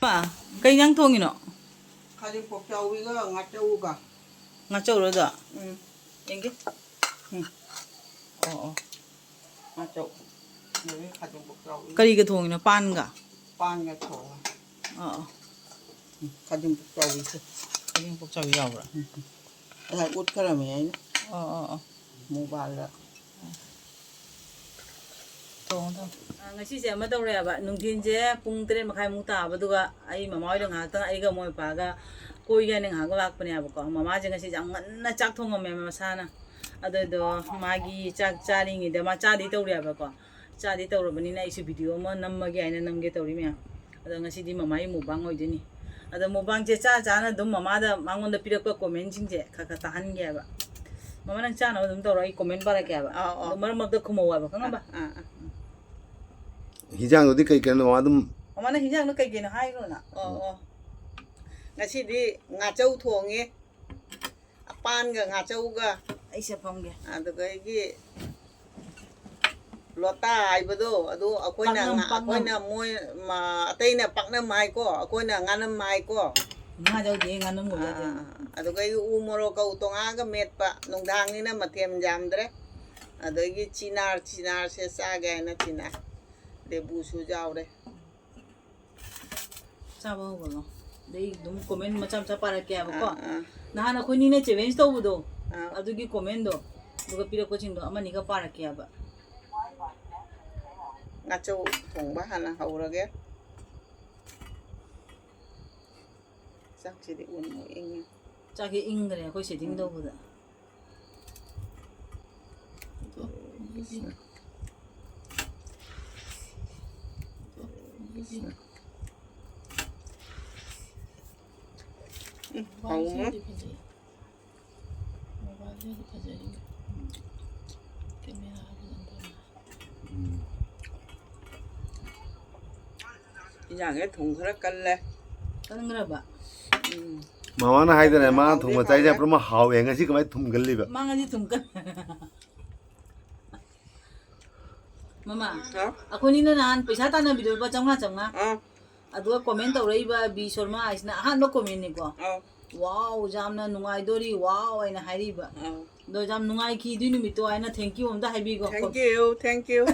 마, 그냥 통이노. 가지 복잡이가 ngachou가. ngachou로다. 응. 이게? 응. 어. ngachou. 여기 가지 복잡이. 그리고 통이노 판가. Panga Lota. 가지 복잡이. 그냥 복잡이 가보라. 아, 옷 가라면 모발라. ngasi ama tawre ba nungthin je pung 3 makhai mung ta ba duga ai mama oi nga ta ai ga moi pa ga koi ga ning ha ga lak pane ba ko mama je ngasi jang na chak thong me ma sana ado do magi chak chari ngi de ma cha di tawre ba ko cha di tawre bani na isu video ma nam ma ge ai na nam ge tawri me ado ngasi di mama ai mukbang oi de ni ado mukbang je cha cha na dum mama da mangon da pirak ko comment jing je kha ta han ge ba mama nang cha na dum tawra ai comment para ke ba mar mar da khumo ba ka ba Hijang itu kayak kena wadum. Mana hijang nó kayak gini hai luôn à? ngachidi ngachou thongi. Pan ga ngachou ga. Ai sẽ phong kìa. Ado cái lota ai bado ado akoina moi ma atay na paknam mai ko akoina nganam mai ko. Nga jau je nganam mo je. Ado cái umoro ka utonga ga met pa nong dang ni na mathem jamdre. Ado cái chinar se sa ga na chinar. Để bù số giàu đây. Sao bao giờ? Đây đúng comment mà chăm chăm para kya ba ko. Na na ko ni ne challenge to budo. Adu ki comment do. Duga pira ko ching do ama ni ka para kya ba. Ngachou thongba hana haurage. Chắc chỉ để uống một ing. Cha ki ing gre ko setting do buda. Không nhà cái thùng rất cân lên Kan ngra ba. Mama na hai dana ma thum ma chai ja prama haw yang asi kamai thum galli ba. Mang aji tum kan. Mama. Ako ni na nan paisa ta na video ba changa. Aduga comment tawrei ba bi shorma aisna han ba comment ni ko. Wow, jamna nungai dori wow aina hari ba. Do jam nungai ki du nu mi to aina thank you om da hai bi go. Thank you.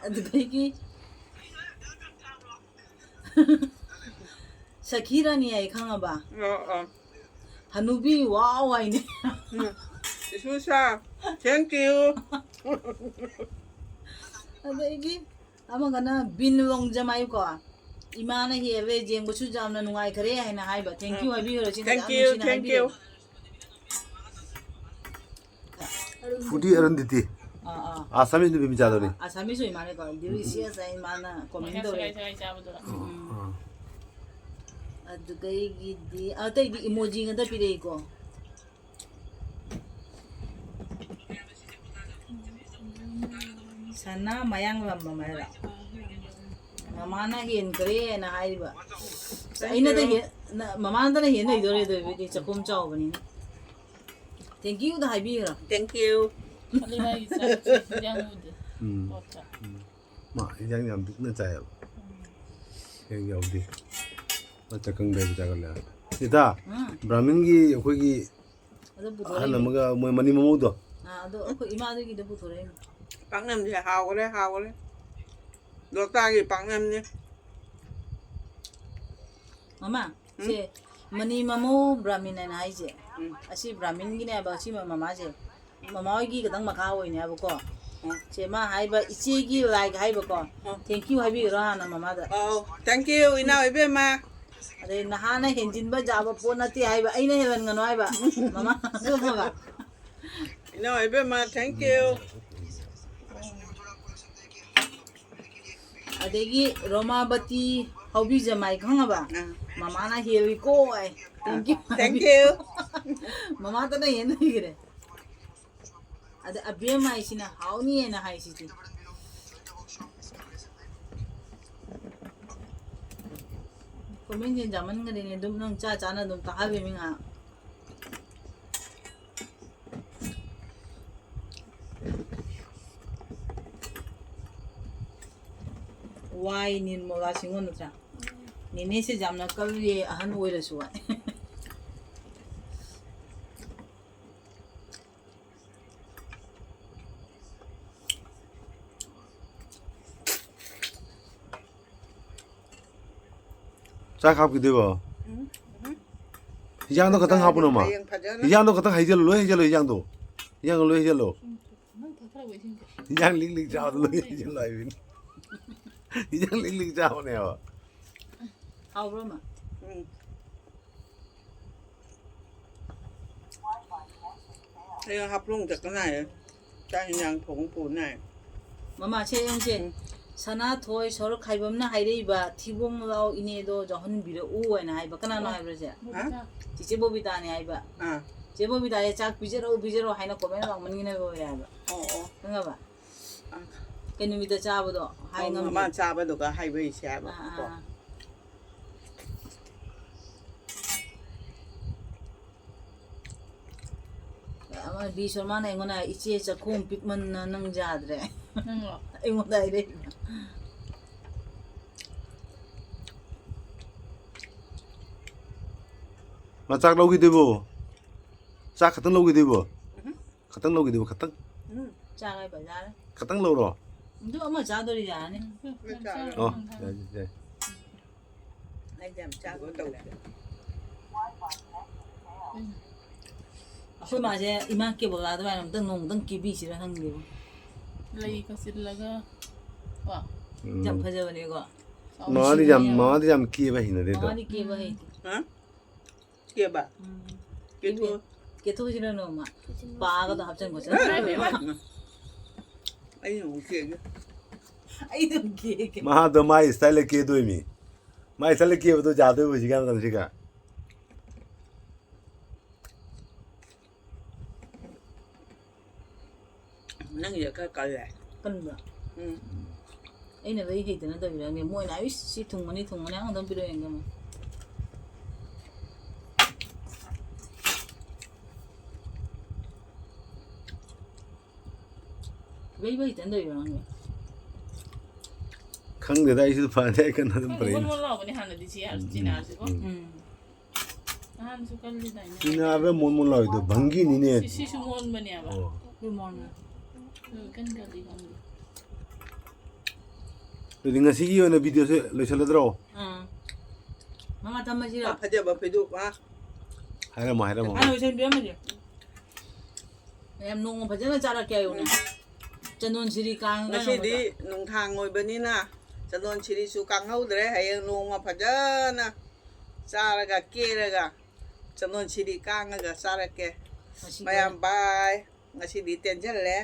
Aduga ki Shakira ni ai khanga ba. Hanubi wow aine. Susah. Thank you. Aduga ki ama gana bin long jamai ko. Imana hi ave jeng bu chu jamna nungai khare hai na hai ba thank you abi ro chin Thank you. Fudi aran diti. Asami ni bimi jadori. Asami so imane ko delicious ai mana comment do re. Adu kai gi di atai di emoji ngada pire ko. Sana mayang lam mamara. Mamana hin kare na hai ba. Aina da mamana da hin na idore do bi chakum chao bani. Thank you da hai bi ra. Thank you. Ma hijang yam dik na chai. Yang yaw di. Ma chakang dai jagal la. Ida Brahmin gi khoi gi han amaga moi mani mamu do. Do ko ima do gi da bu thore. Paknam thì hào cái đấy. Lota gì paknam nhé. Mama, se mani mamu Brahmin na hai je. Asi Brahmin gi ne ba si mama je. Mama oi gi kadang makha oi ne ba ko. Se ma hai ba ichi gi like hai ba ko. Thank you hai bi ra na mama da. Thank you. Ina oi be ma. Ade na ha na henjin ba ja ba po na ti hai ba ai na helan ngano hai ba. Mama so ba. Ina oi be ma. Thank you. Adegi Romabati hobby jamai khanga ba. Mama na hewi ko ai. Thank you. Mama ta na yen gire. Ada abye mai sina hauni na hai siti. Comment jen zaman ngade ne dum nang cha cha na dum ta ha be minga. 와인인 뭐가 싱어놓자. 니네시 잠나 깔리에 한 오이를 좋아. 자 갑게 되고 이 장도 같은 하부는 마. Hayang pa dyan. 이 장도 같은 해절로 해절로 이 장도 해절로 이 장 링링 자도 해절로 아이빈 이장 링링 자오네요. 아 그러면 Hayang haplongจากกันไหนจ้างยังผงปูนไหน 마마 최영진 사나 토이 서로 가입없나 하이레이바 티봉라오 이네도 저헌 비려 오와나 하이바 까나나 하이브르제 ฮะ 지제보비다 아니 하이바 อ่า 제보비다에 짝 비제로 하이나 꼬메나 막 만기나 거야 하이바 อ๋อ 그런가 봐 อ่า 깨누미다 짜보도 เอา 하이가 มาบ้านชาบ้านดูก็ให้ไว้แชร์บอก 아마 리쇼마나 이거나 이치에서 곰 빅만 능자들에 능어. 이거다 이래 짝 lâu 되고 짝 같은 lâu 되고 같은 lâu 되고 같은 짜가 봐자 같은 lâu 근데 엄마 자돌이 아니 네. ให้ยำจ้าก็ดู 그 맛에 이만께 먹어도 말하면 등농등 기비 싫어 하는 게 Lagi kasih laga. Wah. 잡아져 버리고 마디 잠 기회 있는 데도 많이 기버 해 ฮะเกี่ยวบะเกี่ยวทั่ว 개토 싫어 놈아 빠가도 합친 거잖아 ไอ้หนูเกี่ยว 아이도 개 마더 마이 스타일 기회도 이미 마이 스타일 기회도 자도 시간 가는 시간 นั่งเยอะก็เกลือ 끈다 อืม 애는 왜 이게 되는 더 이러니 뭐 나이 씨 퉁머니 항상 필요한 거면 왜 이거 된다 이러니 강대다 이시도 반대 끝나는 Kan 버린 wala wala ko ni Hana di siya Cina ko. Han suka lida niya. 지나베 못 몰라도 방기 니네 Si sumon ba niya ba? 그 뭐는 Kan gali kami. 링가 시기요네 비디오 러설더라 응 마마 담아 อ่ะ 싫어 พะเจ้าบ่ไปดูว่า 하라모 아니 왜 저리 하면 돼 em nung phải rất là kêu nè cho nên chỉ đi càng ไม่ใช่ดีนุ่งทางงอยแบบนี้นะจะนอนชิริสุกังเฮาเด้อให้นุ่งมาพะเจ้านะซาละกะเกละกะจะนอนชิริกังกะซาละแก 맛있게 มายามบายงาชิดีเต็นจันแหละ